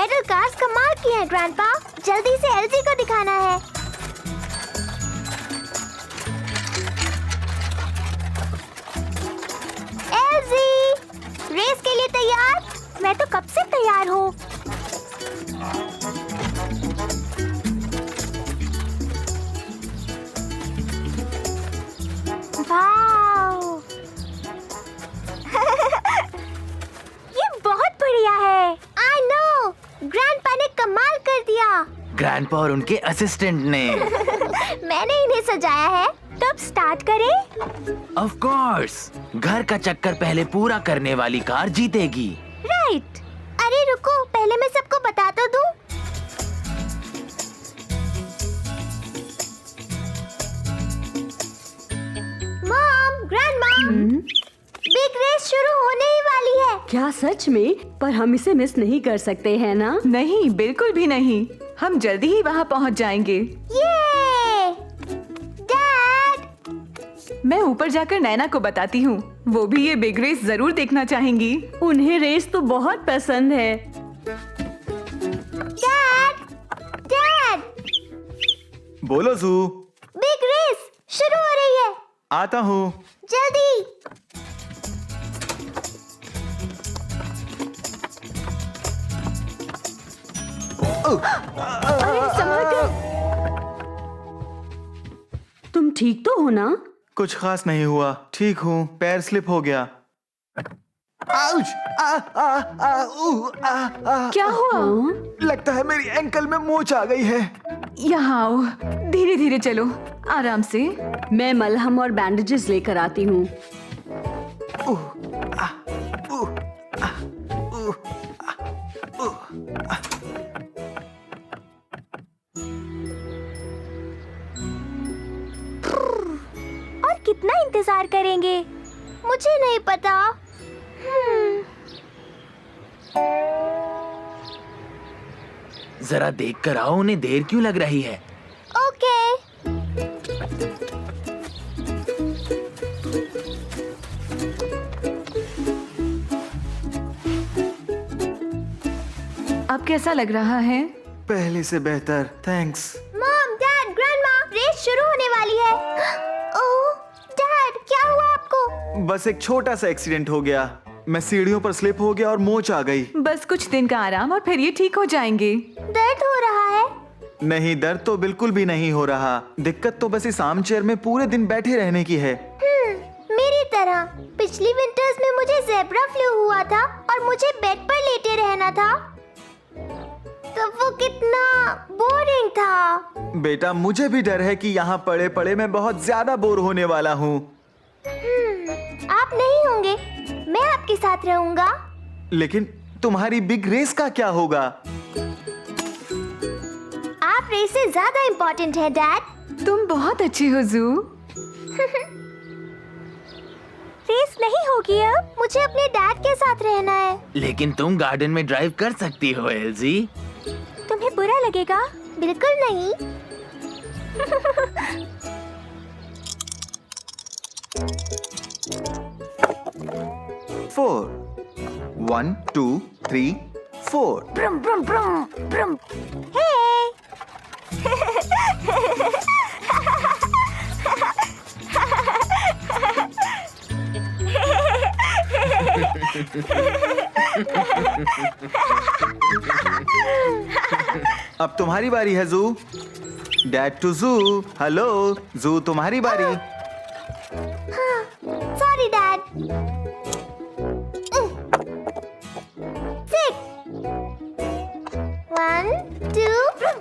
Pedal cars कमाल की हैं ग्रैंडपा। जल्दी से एलजी को दिखाना है। एलजी, रेस के लिए तैयार? मैं तो कब से तैयार हूँ। वाओ! ये बहुत बढ़िया है। आई नो, ग्रैंडपा ने कमाल कर दिया। ग्रैंडपा और उनके असिस्टेंट ने। मैंने इन्हें सजाया है। तब स्टार्ट करें? ऑफ कोर्स, घर का चक्कर पहले पूरा करने वाली कार जीतेगी। राइट। अरे रुको, पहले मैं सबको बता तो दूं। मॉम, ग्रैंडमॉम, बिग रेस शुरू होने ही वाली है। क्या सच में? पर हम इसे मिस नहीं कर सकते हैं ना? नहीं, बिल्कुल भी नहीं। हम जल्दी ही वहाँ पहुँच जाएंगे। ये डैड, मैं ऊपर जाकर नैना को बताती हूँ। वो भी ये बिग रेस जरूर देखना चाहेंगी। उन्हें रेस तो बहुत पसंद है। डैड, डैड, बोलो जू। बिग रेस शुरू हो रही है। आता हूँ। जल्दी। तुम ठीक तो हो ना? कुछ खास नहीं हुआ, ठीक हूँ। पैर स्लिप हो गया। आउच! क्या हुआ? लगता है मेरी एंकल में मोच आ गई है। यहाँ आओ, धीरे धीरे चलो, आराम से। मैं मलहम और बैंडेजेस लेकर आती हूँ। और कितना इंतजार करेंगे? मुझे नहीं पता। जरा देख कर आओ, उन्हें देर क्यों लग रही है। ओके। अब कैसा लग रहा है? पहले से बेहतर, thanks. Mom, dad, grandma, race शुरू होने वाली है। ओह, डैड, क्या हुआ आपको? बस एक छोटा सा एक्सीडेंट हो गया। मैं सीढ़ियों पर स्लिप हो गया और मोच आ गई। बस कुछ दिन का आराम और फिर ये ठीक हो जाएंगे। दर्द हो रहा है? नहीं, दर्द तो बिल्कुल भी नहीं हो रहा। दिक्कत तो बस इस आर्म चेयर में पूरे दिन बैठे रहने की है। मेरी तरह। पिछली विंटर्स में मुझे ज़ेब्रा फ्लू हुआ था और मुझे बेड पर लेटे रहना था। तो वो कितना बोरिंग था। बेटा, मुझे भी डर है कि यहाँ पड़े पड़े मैं बहुत ज्यादा बोर होने वाला हूँ। आप नहीं होंगे, मैं आपके साथ रहूंगा। लेकिन तुम्हारी बिग रेस का क्या होगा? आप रेस से ज्यादा इम्पोर्टेंट है डैड। तुम बहुत अच्छे हो जू। रेस नहीं होगी अब, मुझे अपने डैड के साथ रहना है। लेकिन तुम गार्डन में ड्राइव कर सकती हो एलजी। तुम्हें बुरा लगेगा? बिल्कुल नहीं। फोर, 1 2 3 4। ब्रुम ब्रुम ब्रुम ब्रुम। हे! अब तुम्हारी बारी है जू। डैड टू जू। हेलो जू, तुम्हारी बारी। Sorry dad. 6 1 2 पिप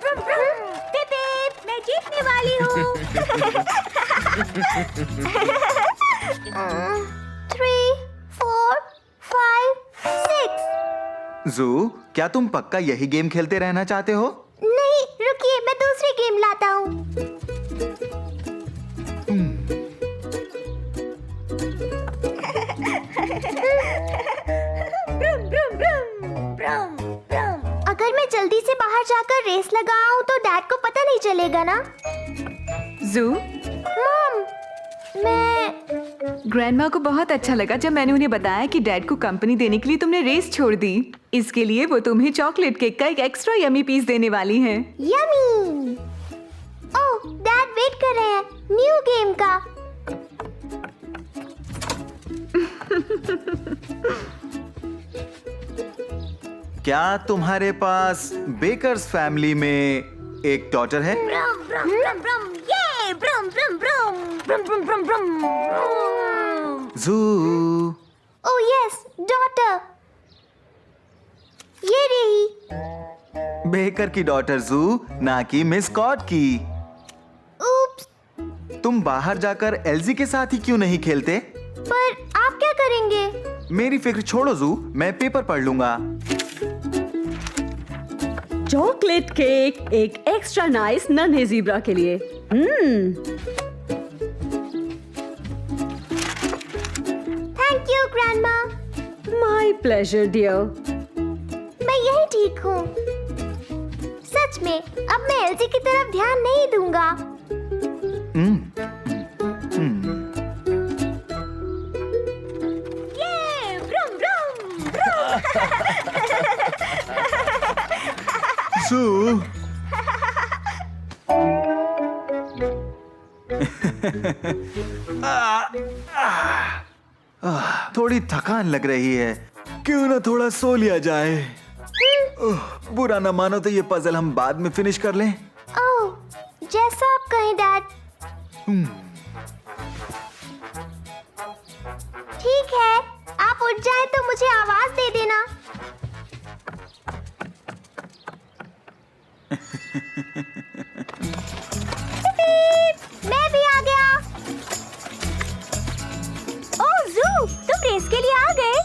पिप, मैं जीतने वाली हूँ। 3 4 5 6। जू, क्या तुम पक्का यही गेम खेलते रहना चाहते हो? नहीं, रुकिए, मैं दूसरी गेम लाता हूँ। अगर मैं जल्दी से बाहर जाकर रेस लगाऊं तो डैड को पता नहीं चलेगा ना? जू, मॉम, मैं ग्रैंडमा को बहुत अच्छा लगा जब मैंने उन्हें बताया कि डैड को कंपनी देने के लिए तुमने रेस छोड़ दी। इसके लिए वो तुम्हें चॉकलेट केक का एक एक्स्ट्रा यमी पीस देने वाली हैं। यमी। ओह, डैड वेट कर रहे हैं न्यू गेम का। क्या तुम्हारे पास बेकर्स फैमिली में एक डॉटर है? ब्रम ब्रम ब्रम ब्रम, ये ब्रम ब्रम ब्रम ब्रम ब्रम ब्रम ब्रम। जू, ओह यस, डॉटर। ये रही। बेकर की डॉटर जू, ना कि मिस स्कॉट की। उप्स, तुम बाहर जाकर एल्जी के साथ ही क्यों नहीं खेलते? पर आप क्या करेंगे? मेरी फिक्र छोड़ो जू, मैं पेपर पढ़ लूंगा। चॉकलेट केक एक एक्स्ट्रा नाइस नन्हे ज़ीब्रा के लिए। Thank you grandma. My pleasure dear. मैं यही ठीक हूँ। सच में अब मैं एल्जी की तरफ ध्यान नहीं दूंगा। ये ब्रम ब्रम ब्रम। जू, थोड़ी थकान लग रही है, क्यों ना थोड़ा सो लिया जाए। बुरा ना मानो तो ये पजल हम बाद में फिनिश कर लें। ओह, जैसा आप कहें डैड। ठीक है, आप उठ जाएं तो मुझे आवाज दे देना। मैं भी आ गया। ओह जू, तुम रेस के लिए आ गए?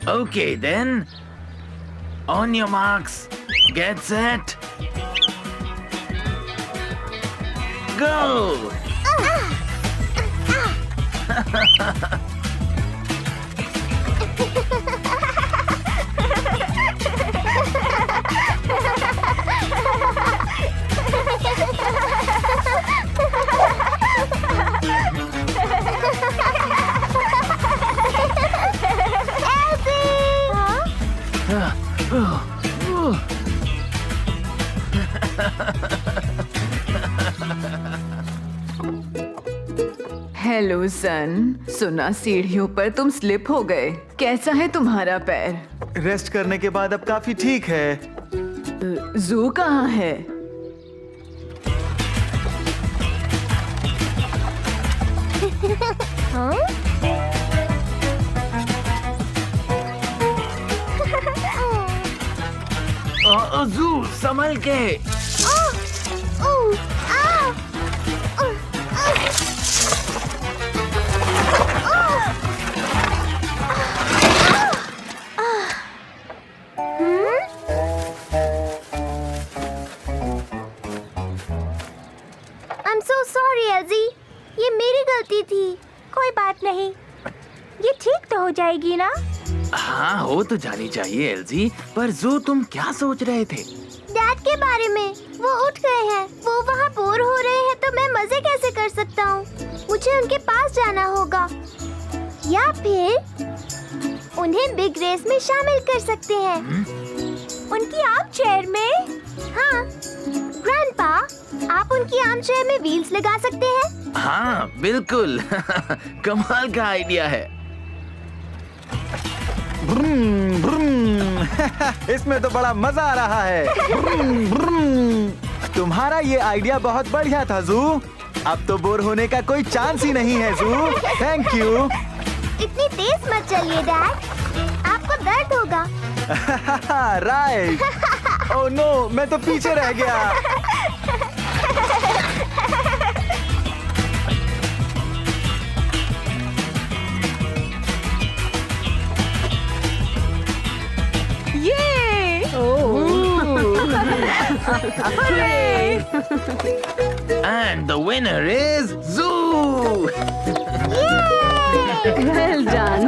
Okay then. On your marks. Get set. Go. Hello son, सुना सीढ़ियों पर तुम स्लिप हो गए। कैसा है तुम्हारा पैर? रेस्ट करने के बाद अब काफी ठीक है। जू कहाँ है? जू संभल के। I'm so sorry, algae. ये मेरी गलती थी। कोई बात नहीं, ये ठीक तो हो जाएगी ना? हाँ, हो तो जानी चाहिए एल्जी, पर जू तुम क्या सोच रहे थे? डैड के बारे में। वो उठ गए हैं, वो वहाँ बोर हो रहे हैं, तो मैं मजे कैसे कर सकता हूँ? मुझे उनके पास जाना होगा, या फिर उन्हें बिग रेस में शामिल कर सकते हैं। उनकी आर्म चेयर में? हाँ, ग्रैंडपा, आप उनकी आर्म चेयर में व्हील्स लगा सकते हैं? हाँ, बिल्कुल। कमाल का आइडिया है। Vroom, vroom. इसमें तो बड़ा मजा आ रहा है। Vroom, vroom. तुम्हारा ये आइडिया बहुत बढ़िया था जू। अब तो बोर होने का कोई चांस ही नहीं है जू। Thank you. इतनी तेज मत चलिए डैड, आपको दर्द होगा। राइट। ओह नो, मैं तो पीछे रह गया। ये! Hooray! And the winner is Zoo. Well done.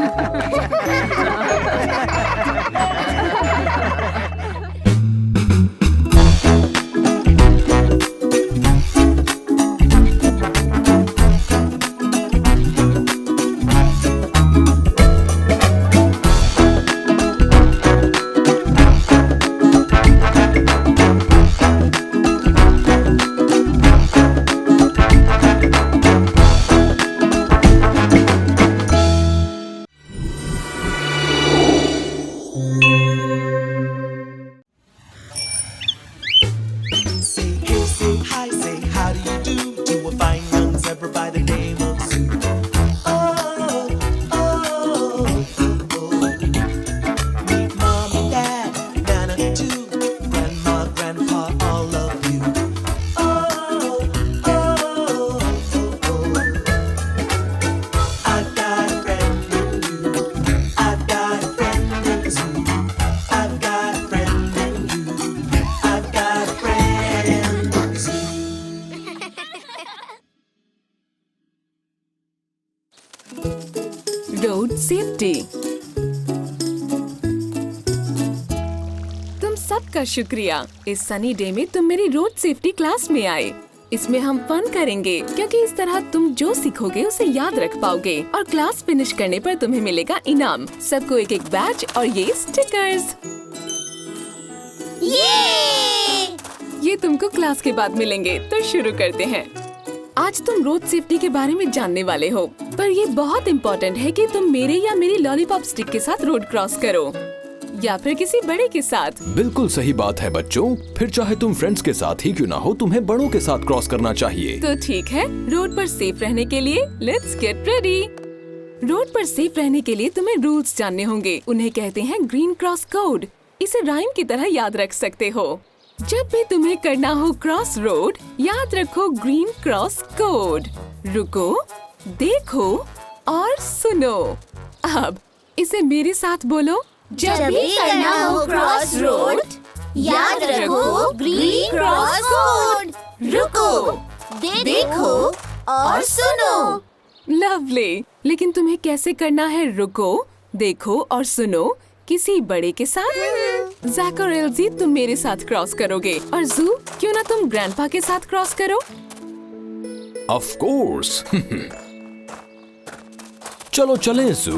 Road safety. तुम सबका शुक्रिया। इस सनी डे में तुम मेरी रोड सेफ्टी क्लास में आए। इसमें हम फन करेंगे क्योंकि इस तरह तुम जो सीखोगे उसे याद रख पाओगे और क्लास फिनिश करने पर तुम्हें मिलेगा इनाम। सबको एक एक बैच और ये स्टिकर्स। ये तुमको क्लास के बाद मिलेंगे। तो शुरू करते हैं। आज तुम रोड सेफ्टी के बारे में जानने वाले हो, पर ये बहुत इम्पोर्टेंट है कि तुम मेरे या मेरी लॉलीपॉप स्टिक के साथ रोड क्रॉस करो या फिर किसी बड़े के साथ। बिल्कुल सही बात है बच्चों। फिर चाहे तुम फ्रेंड्स के साथ ही क्यों ना हो, तुम्हें बड़ों के साथ क्रॉस करना चाहिए। तो ठीक है, रोड पर सेफ रहने के लिए लेट्स गेट रेडी। रोड पर सेफ रहने के लिए तुम्हें रूल्स जानने होंगे। उन्हें कहते हैं ग्रीन क्रॉस कोड। इसे राइम की तरह याद रख सकते हो। जब भी तुम्हें करना हो क्रॉस रोड, याद रखो ग्रीन क्रॉस कोड। रुको, देखो और सुनो। अब इसे मेरे साथ बोलो। जब भी करना हो क्रॉस रोड, याद रखो ग्रीन क्रॉस कोड। रुको, देखो और सुनो। लवली। लेकिन तुम्हें कैसे करना है रुको, देखो और सुनो किसी बड़े के साथ? जैक और एल्जी तुम मेरे साथ क्रॉस करोगे और जू क्यों ना तुम ग्रैंडपा के साथ क्रॉस करो? Of course. चलो चलें जू।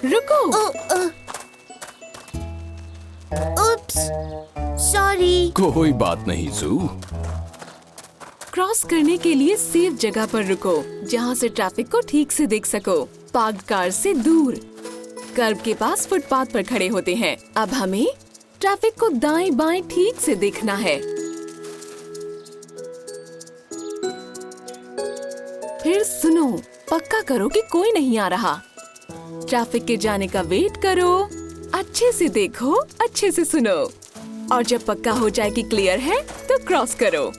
रुको। उप्स, सॉरी। कोई बात नहीं जू। क्रॉस करने के लिए सेफ जगह पर रुको, जहाँ से ट्रैफिक को ठीक से देख सको। पार्क्ड कार से दूर। कर्ब के पास फुटपाथ पर खड़े होते हैं। अब हमें ट्रैफिक को दाएं बाएं ठीक से देखना है। फिर सुनो, पक्का करो कि कोई नहीं आ रहा। ट्रैफिक के जाने का वेट करो। अच्छे से देखो, अच्छे से सुनो और जब पक्का हो जाए कि क्लियर है तो क्रॉस करो।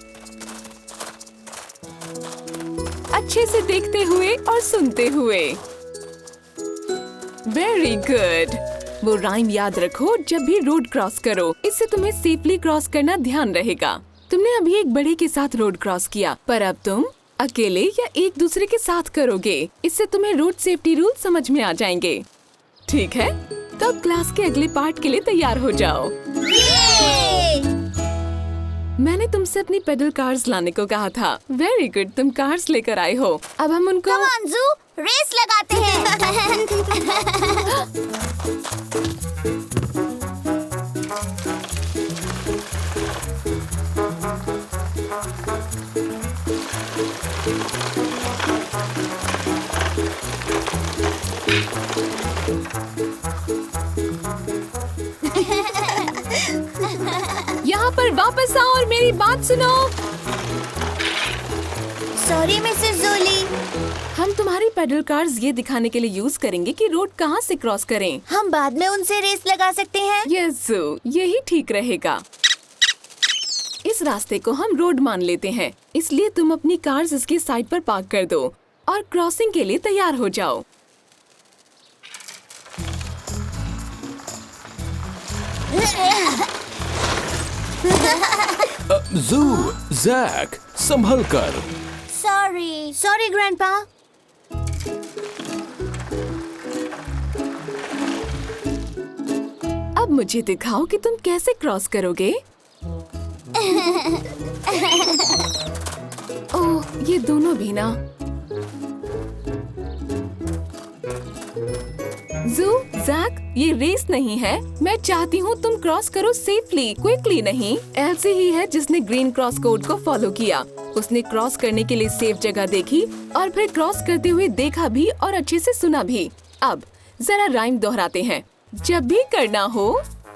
अच्छे से देखते हुए और सुनते हुए। Very good. वो राइम याद रखो जब भी रोड क्रॉस करो। इससे तुम्हें सेफली क्रॉस करना ध्यान रहेगा। तुमने अभी एक बड़े के साथ रोड क्रॉस किया, पर अब तुम अकेले या एक दूसरे के साथ करोगे। इससे तुम्हें रोड सेफ्टी रूल समझ में आ जाएंगे। ठीक है, तो अब क्लास के अगले पार्ट के लिए तैयार हो जाओ। मैंने तुमसे अपनी पेडल कार्स लाने को कहा था। वेरी गुड, तुम कार्स लेकर आए हो। अब हम उनको कम ऑन जू, रेस लगाते हैं। यहाँ पर वापस आओ और मेरी बात सुनो। सॉरी मिसेस जोली। हम तुम्हारी पेडल कार्स ये दिखाने के लिए यूज करेंगे कि रोड कहाँ से क्रॉस करें। हम बाद में उनसे रेस लगा सकते हैं। यस, यही ठीक रहेगा। इस रास्ते को हम रोड मान लेते हैं, इसलिए तुम अपनी कार्स इसके साइड पर पार्क कर दो और क्रॉसिंग के लिए तैयार हो जाओ। जू, जैक, संभल कर। Sorry grandpa. अब मुझे दिखाओ कि तुम कैसे क्रॉस करोगे। ओह, ये दोनों भी ना। जू, जैक, ये रेस नहीं है। मैं चाहती हूँ तुम क्रॉस करो सेफली, क्विकली नहीं। एल्सी ही है जिसने ग्रीन क्रॉस कोड को फॉलो किया। उसने क्रॉस करने के लिए सेफ जगह देखी और फिर क्रॉस करते हुए देखा भी और अच्छे से सुना भी। अब जरा राइम दोहराते हैं। जब भी करना हो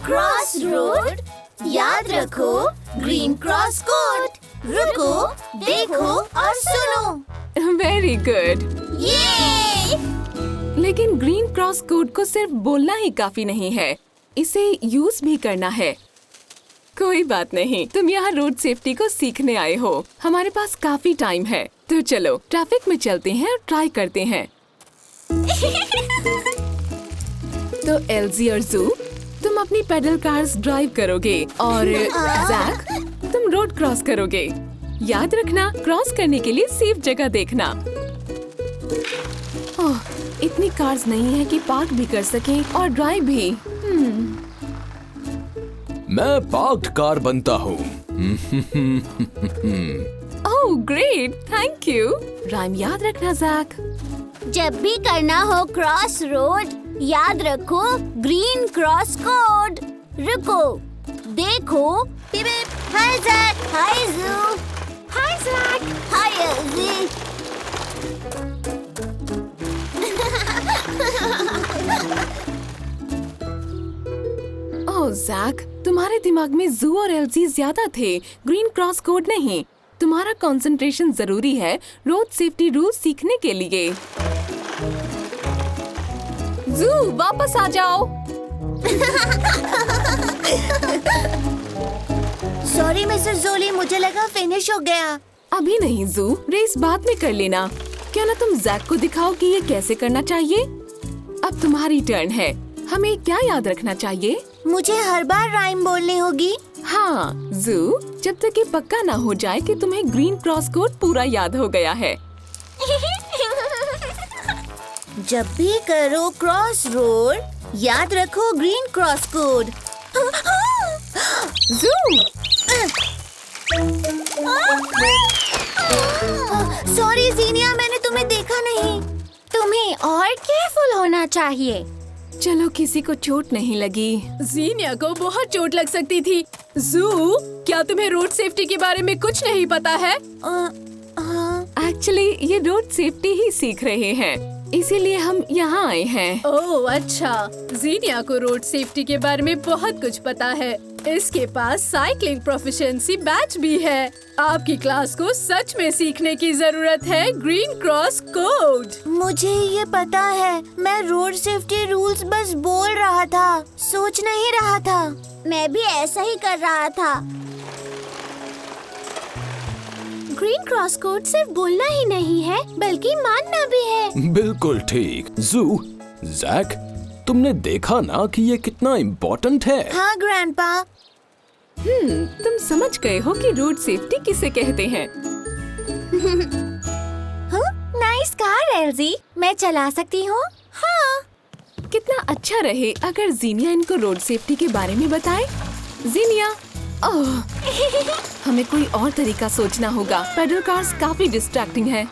क्रॉस रोड, याद रखो ग्रीन क्रॉस कोड। रुको, देखो और सुनो। Very good. ये लेकिन ग्रीन क्रॉस कोड को सिर्फ बोलना ही काफी नहीं है, इसे यूज भी करना है। कोई बात नहीं, तुम यहाँ रोड सेफ्टी को सीखने आए हो। हमारे पास काफी टाइम है, तो चलो ट्रैफिक में चलते हैं और ट्राई करते हैं। तो एल्जी और जू, तुम अपनी पेडल कार्स ड्राइव करोगे और जैक, तुम रोड क्रॉस करोगे। याद रखना, क्रॉस करने के लिए सेफ जगह देखना। ओह, इतनी कार्स नहीं है कि पार्क भी कर सकें और ड्राइव भी। मैं पार्क्ड कार बनता हूँ। Oh great, thank you. Rhyme याद रखना जैक। जब भी करना हो क्रॉस रोड, याद रखो ग्रीन क्रॉस कोड। रुको, देखो। Beep beep. Hi Jack, hi Zou, hi Jack, hi Elzee. Oh Jack, तुम्हारे दिमाग में जू और एल्जी ज्यादा थे, ग्रीन क्रॉस कोड नहीं। तुम्हारा कंसंट्रेशन जरूरी है रोड सेफ्टी रूल सीखने के लिए। जू वापस आ जाओ। सॉरी मिसेस जोली, मुझे लगा फिनिश हो गया। अभी नहीं जू, रेस बाद में कर लेना। क्यों ना तुम जैक को दिखाओ कि ये कैसे करना चाहिए। अब तुम्हारी टर्न है। हमें क्या याद रखना चाहिए? मुझे हर बार राइम बोलनी होगी। हाँ जू, जब तक ये पक्का ना हो जाए कि तुम्हें ग्रीन क्रॉस कोड पूरा याद हो गया है। जब भी करो क्रॉस रोड, याद रखो ग्रीन क्रॉस कोड। जू, सॉरी जीनिया, मैंने तुम्हें देखा नहीं। तुम्हें और केयरफुल होना चाहिए। चलो किसी को चोट नहीं लगी। जीनिया को बहुत चोट लग सकती थी। जू, क्या तुम्हें रोड सेफ्टी के बारे में कुछ नहीं पता है? एक्चुअली ये रोड सेफ्टी ही सीख रहे हैं, इसीलिए हम यहाँ आए हैं। ओह अच्छा, जीनिया को रोड सेफ्टी के बारे में बहुत कुछ पता है। इसके पास साइकिलिंग प्रोफिशिएंसी बैच भी है। आपकी क्लास को सच में सीखने की जरूरत है ग्रीन क्रॉस कोड। मुझे ये पता है, मैं रोड सेफ्टी रूल्स बस बोल रहा था, सोच नहीं रहा था। मैं भी ऐसा ही कर रहा था। ग्रीन क्रॉस कोड सिर्फ बोलना ही नहीं है, बल्कि मानना भी है। बिल्कुल ठीक। जू, जैक, तुमने देखा ना कि ये कितना इम्पोर्टेंट है। हाँ ग्रैंडपा। तुम समझ गए हो कि रोड सेफ्टी किसे कहते हैं। नाइस कार एल्जी, मैं चला सकती हूँ? हाँ। कितना अच्छा रहे अगर जीनिया इनको रोड सेफ्टी के बारे में बताए। जीनिया, ओह, हमें कोई और तरीका सोचना होगा। पेडल कार्स काफी डिस्ट्रैक्टिंग है।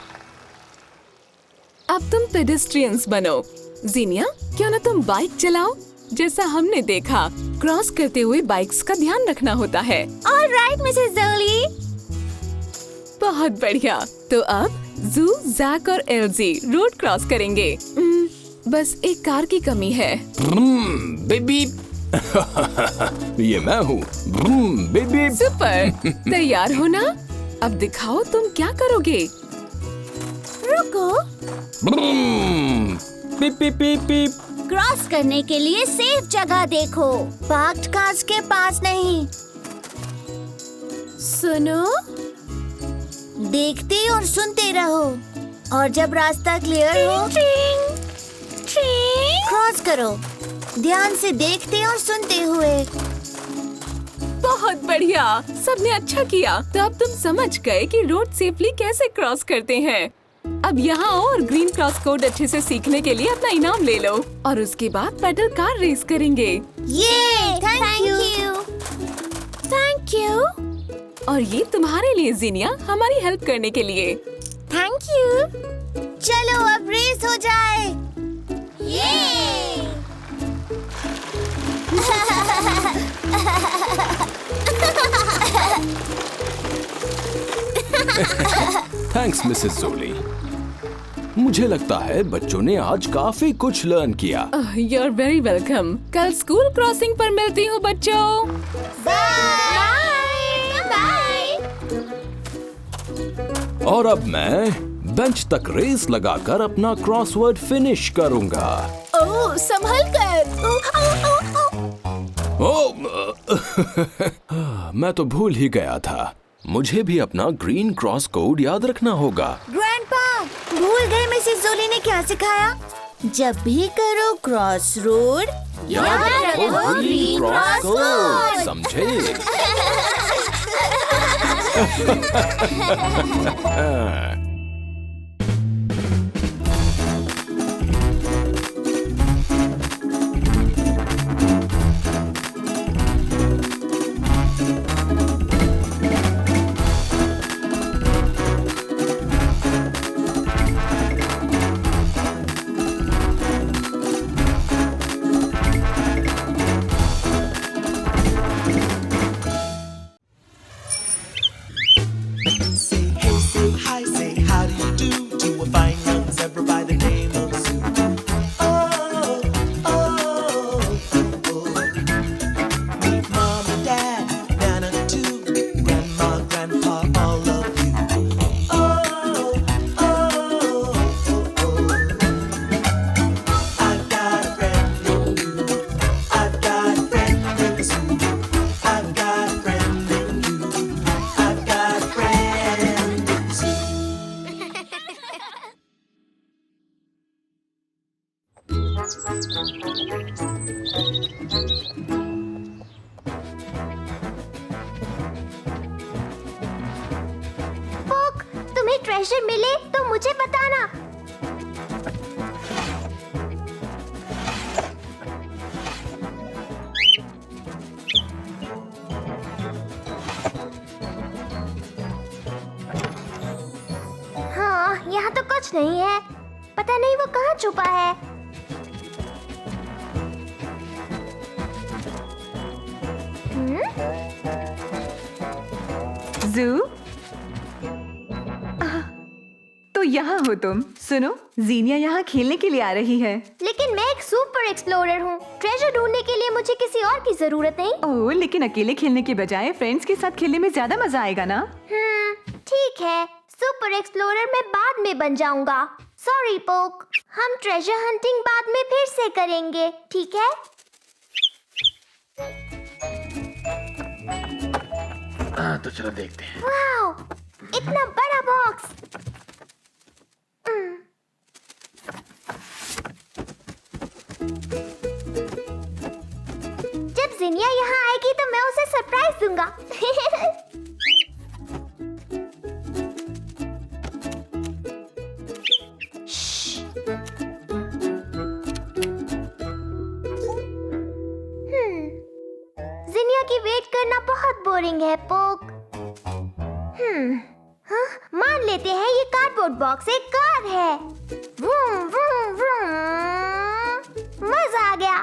अब तुम पेडेस्ट्रियंस बनो। जीनिया, क्यों ना तुम बाइक चलाओ? जैसा हमने देखा, क्रॉस करते हुए बाइक्स का ध्यान रखना होता है। ऑलराइट मिसेस जोली। बहुत बढ़िया। तो अब जू, जैक और एल्जी रोड क्रॉस करेंगे। बस एक कार की कमी है। बेबी। ये मैं हूँ। बेबी। सुपर, तैयार हो ना? अब दिखाओ तुम क्या करोगे। रुको, पीप पीप पीप पीप। क्रॉस करने के लिए सेफ जगह देखो, पार्क्ड कार्स के पास नहीं। सुनो, देखते और सुनते रहो, और जब रास्ता क्लियर हो क्रॉस करो, ध्यान से देखते और सुनते हुए। बहुत बढ़िया, सबने अच्छा किया। तो अब तुम समझ गए कि रोड सेफली कैसे क्रॉस करते हैं। अब यहाँ और ग्रीन क्रॉस कोड अच्छे से सीखने के लिए अपना इनाम ले लो, और उसके बाद पेडल कार रेस करेंगे। ये थैंक यू। और ये तुम्हारे लिए जीनिया, हमारी हेल्प करने के लिए। Thank you. चलो अब रेस हो जाए। थैंक्स मिसेस जोली। मुझे लगता है बच्चों ने आज काफी कुछ लर्न किया। You are very welcome. कल स्कूल क्रॉसिंग पर मिलती हूँ बच्चों। बाय। और अब मैं बेंच तक रेस लगाकर अपना क्रॉसवर्ड फिनिश करूंगा। ओह, संभल कर। मैं तो भूल ही गया था। मुझे भी अपना ग्रीन क्रॉस कोड याद रखना होगा। ग्रैंडपा, भूल गए मिसेस जोली ने क्या सिखाया? जब भी करो क्रॉस रोड, याद रखो ग्रीन क्रॉस कोड। समझे? Say hey, say hi, say how do you do to a fine young zebra by the name of Zoo. Oh, oh, oh. Meet mom and dad, Nana too, grandma, grandpa, all of you. Oh, oh, oh, oh. I've got a friend in you. I've got a friend in Zoo. I've got a friend in you. I've got a friend in Zoo. पोक, तुम्हें treasure मिले तो मुझे बताना। हाँ, यहाँ तो कुछ नहीं है। पता नहीं वो कहाँ छुपा है। जू, तो यहाँ हो तुम। सुनो, जीनिया यहाँ खेलने के लिए आ रही है। लेकिन मैं एक सुपर एक्सप्लोरर हूँ। ट्रेजर ढूंढने के लिए मुझे किसी और की जरूरत नहीं। ओह, लेकिन अकेले खेलने के बजाय फ्रेंड्स के साथ खेलने में ज्यादा मजा आएगा ना। ठीक है। सुपर एक्सप्लोरर मैं बाद में बन जाऊंगा। सॉरी पोक, हम ट्रेजर हंटिंग बाद में फिर से करेंगे, ठीक है? हाँ, तो चलो देखते हैं। वाओ, इतना बड़ा बॉक्स। जब जिनिया यहाँ आएगी तो मैं उसे सरप्राइज दूंगा। जिनिया की वेट करना बहुत बोरिंग है पोक। हाँ, मान लेते हैं ये कार्डबोर्ड बॉक्स एक कार है। वूम वूम वूम। मजा आ गया।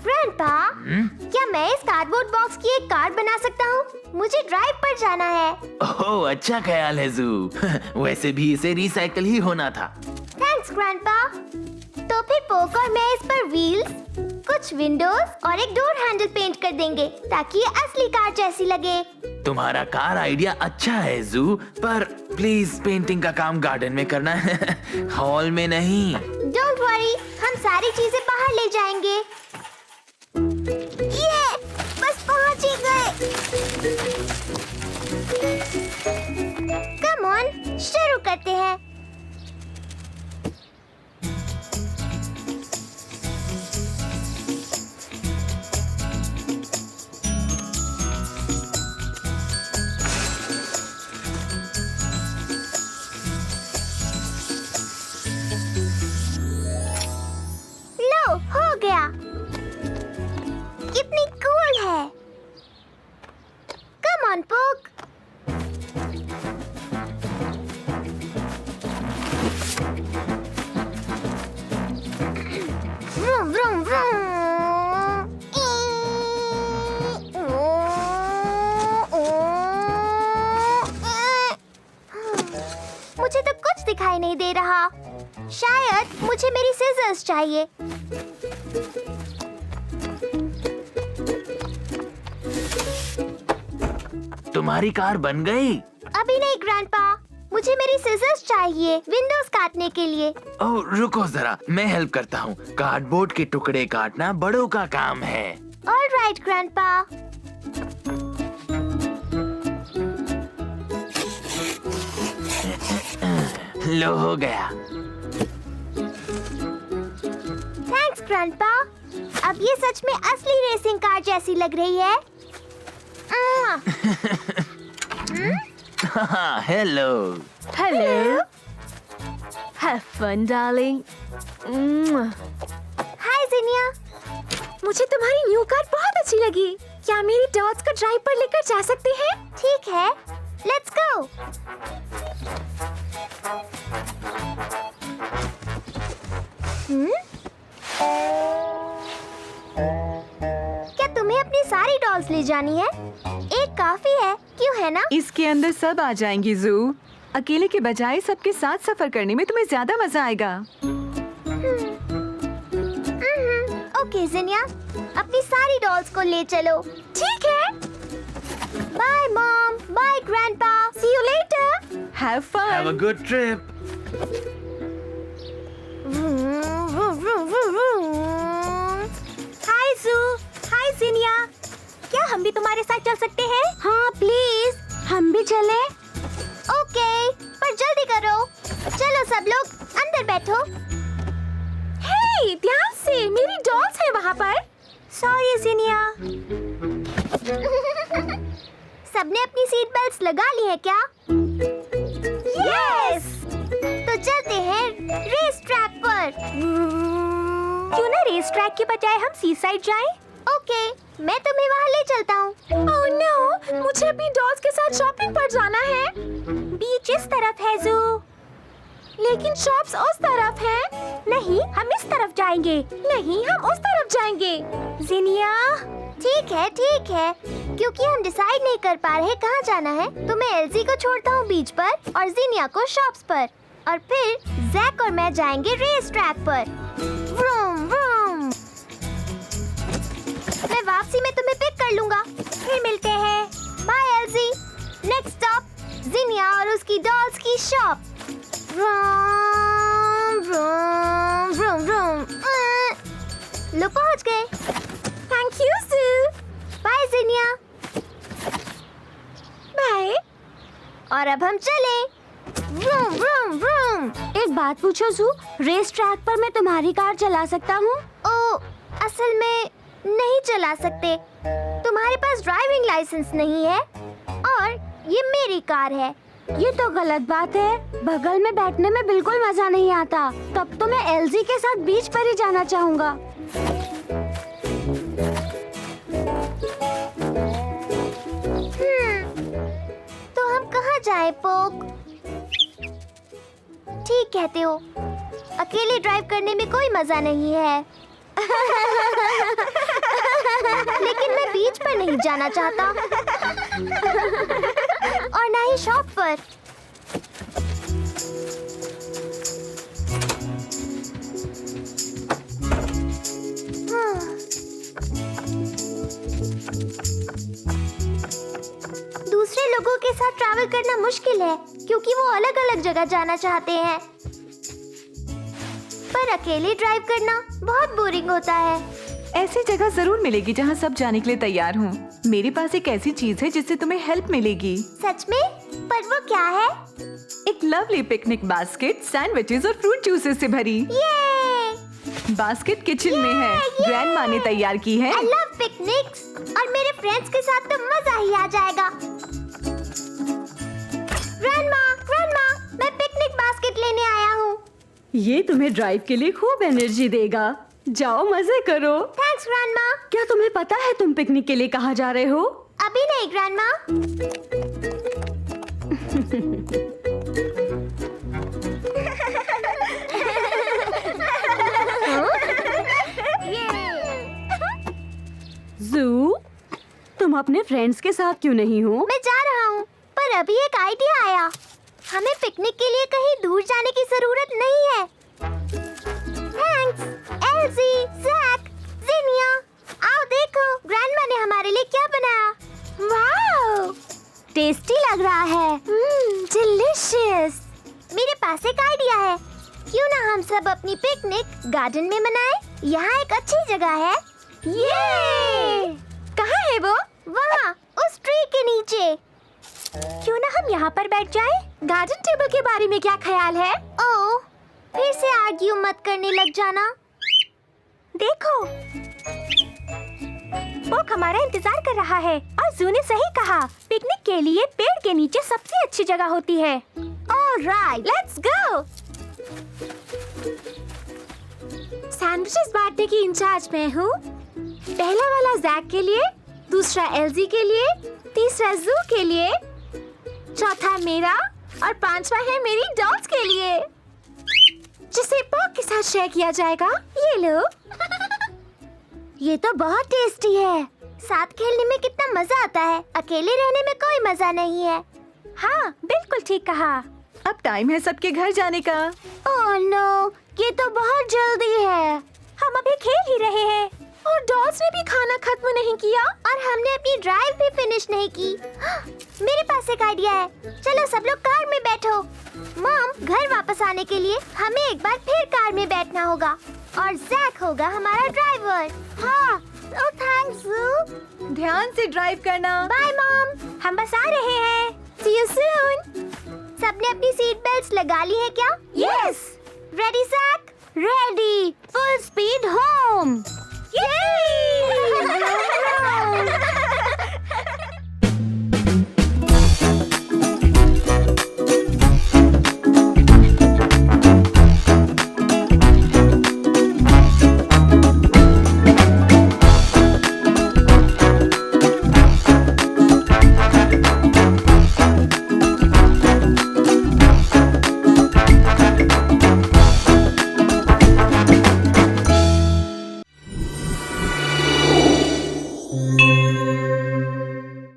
ग्रैंडपा, क्या मैं इस कार्डबोर्ड बॉक्स की एक कार बना सकता हूँ? मुझे ड्राइव पर जाना है। ओह, अच्छा ख्याल है जू। वैसे भी इसे रिसाइकल ही होना था। Thanks grandpa. तो फिर पोक और मैं इस पर व्हील्स, कुछ विंडोज और एक डोर हैंडल पेंट कर देंगे ताकि ये असली कार जैसी लगे। तुम्हारा कार आइडिया अच्छा है जू, पर प्लीज पेंटिंग का काम गार्डन में करना है, हॉल में नहीं। डोंट वरी, हम सारी चीजें बाहर ले जाएंगे। ये बस पहुंच ही गए। कम ऑन, शुरू करते हैं। लो, हो गया। कितनी कूल है। कम ऑन पोक। Vroom vroom vroom. मुझे तो कुछ दिखाई नहीं दे रहा। शायद मुझे मेरी सीजर्स चाहिए। तुम्हारी कार बन गई? अभी नहीं ग्रैंडपा, मुझे मेरी सीजर्स चाहिए विंडोज काटने के लिए। ओह, रुको जरा, मैं हेल्प करता हूँ। कार्डबोर्ड के टुकड़े काटना बड़ों का काम है। Alright grandpa. लो, हो गया। Thanks grandpa. अब ये सच में असली रेसिंग कार जैसी लग रही है। Hello. Hello. Have fun darling. Hi Zinnia, मुझे तुम्हारी न्यू कार बहुत अच्छी लगी। क्या मेरी डॉट्स को ड्राइव पर लेकर जा सकते हैं? ठीक है, लेट्स गो। क्या तुम्हें अपनी सारी डॉल्स ले जानी है? एक काफी है, क्यों है ना? इसके अंदर सब आ जाएंगी जू। अकेले के बजाय सबके साथ सफर करने में तुम्हें ज्यादा मजा आएगा। ओके जिनिया, अपनी सारी डॉल्स को ले चलो। ठीक है। Bye mom, bye grandpa, see you later. Have have a fun. Good trip. Hi Zou, hi जिनिया, क्या हम भी तुम्हारे साथ चल सकते हैं? हाँ प्लीज, हम भी चले। ओके, पर जल्दी करो। चलो सब लोग अंदर बैठो। हे, ध्यान से, मेरी डॉल्स है वहाँ पर। सॉरी जिनिया। सबने अपनी सीट बेल्ट्स लगा ली है क्या? यस। तो चलते हैं रेस ट्रैक पर। क्यों ना रेस ट्रैक के बजाय हम सी साइड जाएं? ओके, मैं तुम्हें वहाँ ले चलता हूँ। ओह नो, मुझे अपनी डॉल्स के साथ शॉपिंग पर जाना है। बीच इस तरफ है जू, लेकिन शॉप्स उस तरफ है। नहीं, हम इस तरफ जाएंगे। नहीं, हम उस तरफ जाएंगे। जिनिया, ठीक है, क्योंकि हम डिसाइड नहीं कर पा रहे कहाँ जाना है, तो मैं एल्जी को छोड़ता हूँ बीच पर और जिनिया को शॉप्स पर, और फिर जैक और मैं जाएंगे रेस ट्रैक पर। Vroom vroom. मैं वापसी में तुम्हें पिक कर लूंगा। फिर मिलते हैं। Bye Elzee. Next stop Zinnia और उसकी डॉल्स की shop. Vroom vroom vroom vroom. लो पहुंच गए। Thank you Zou. Bye Zinnia. Bye. और अब हम चले। Vroom vroom vroom. एक बात पूछो जू, रेस ट्रैक पर मैं तुम्हारी कार चला सकता हूँ? ओ, असल में नहीं चला सकते। तुम्हारे पास ड्राइविंग लाइसेंस नहीं है और ये मेरी कार है। ये तो गलत बात है। बगल में बैठने में बिल्कुल मजा नहीं आता। तब तो मैं एल्जी के साथ बीच पर ही जाना चाहूँगा। तो हम कहाँ जाएं पोक? ठीक कहते हो, अकेले ड्राइव करने में कोई मजा नहीं है। लेकिन मैं बीच पर नहीं जाना चाहता और ना ही शॉप पर। दूसरे लोगों के साथ ट्रैवल करना मुश्किल है क्योंकि वो अलग अलग जगह जाना चाहते हैं, पर अकेले ड्राइव करना बहुत बोरिंग होता है। ऐसी जगह जरूर मिलेगी जहाँ सब जाने के लिए तैयार हों। मेरे पास एक ऐसी चीज है जिससे तुम्हें हेल्प मिलेगी। सच में? पर वो क्या है? एक लवली पिकनिक बास्केट सैंडविचेस और फ्रूट जूसेस से भरी। ये बास्केट किचन में है। ग्रैंडमा ने तैयार की है। I love picnics और मेरे फ्रेंड्स के साथ तो मजा ही आ जाएगा। ग्रैंडमा, मैं पिकनिक बास्केट लेने आया हूँ। ये तुम्हें ड्राइव के लिए खूब एनर्जी देगा। जाओ मजे करो। Thanks grandma. क्या तुम्हें पता है तुम पिकनिक के लिए कहाँ जा रहे हो? अभी नहीं ग्रैंडमा। जू, तुम अपने फ्रेंड्स के साथ क्यों नहीं हो? मैं जा रहा हूँ, पर अभी एक आइडिया आया। हमें पिकनिक के लिए कहीं दूर जाने की जरूरत नहीं है। Thanks algae, Jack, जिनिया। आओ देखो, ग्रैंडमा ने हमारे लिए क्या बनाया। वाओ, टेस्टी लग रहा है। डिलीशियस। मेरे पास एक आइडिया है। क्यों ना हम सब अपनी पिकनिक गार्डन में मनाएं? यहाँ एक अच्छी जगह है। ये कहाँ है वो? वहाँ, उस ट्री के नीचे। क्यों ना हम यहाँ पर बैठ जाएं? गार्डन टेबल के बारे में क्या ख्याल है? ओह, फिर से आर्ग्यू मत करने लग जाना। देखो, पोक हमारा इंतजार कर रहा है और जू ने सही कहा, पिकनिक के लिए पेड़ के नीचे सबसे अच्छी जगह होती है। Alright, let's go. सैंडविचेस बांटने की इंचार्ज मैं हूँ। पहला वाला जैक के लिए, दूसरा एल्जी के लिए, तीसरा जू के लिए, चौथा मेरा और पांचवा है मेरी डॉल्स के लिए, जिसे पोक के साथ शेयर किया जाएगा। ये लो। ये तो बहुत टेस्टी है। साथ खेलने में कितना मजा आता है, अकेले रहने में कोई मजा नहीं है। हाँ, बिल्कुल ठीक कहा। अब टाइम है सबके घर जाने का। ओह नो, ये तो बहुत जल्दी है। हम अभी खेल ही रहे हैं और डॉल्स ने भी खाना खत्म नहीं किया और हमने अपनी ड्राइव भी फिनिश नहीं की। मेरे पास एक आइडिया है। चलो सब लोग कार में बैठो। मॉम, घर वापस आने के लिए हमें एक बार फिर कार में बैठना होगा और जैक होगा हमारा ड्राइवर। हाँ, ओह थैंक्स जू। ध्यान से ड्राइव करना। बाय मॉम, हम बस आ रहे हैं। See you soon. सबने अपनी सीट बेल्ट्स लगा ली है क्या? Yes. Ready Jack? Ready. Full speed home. Yay!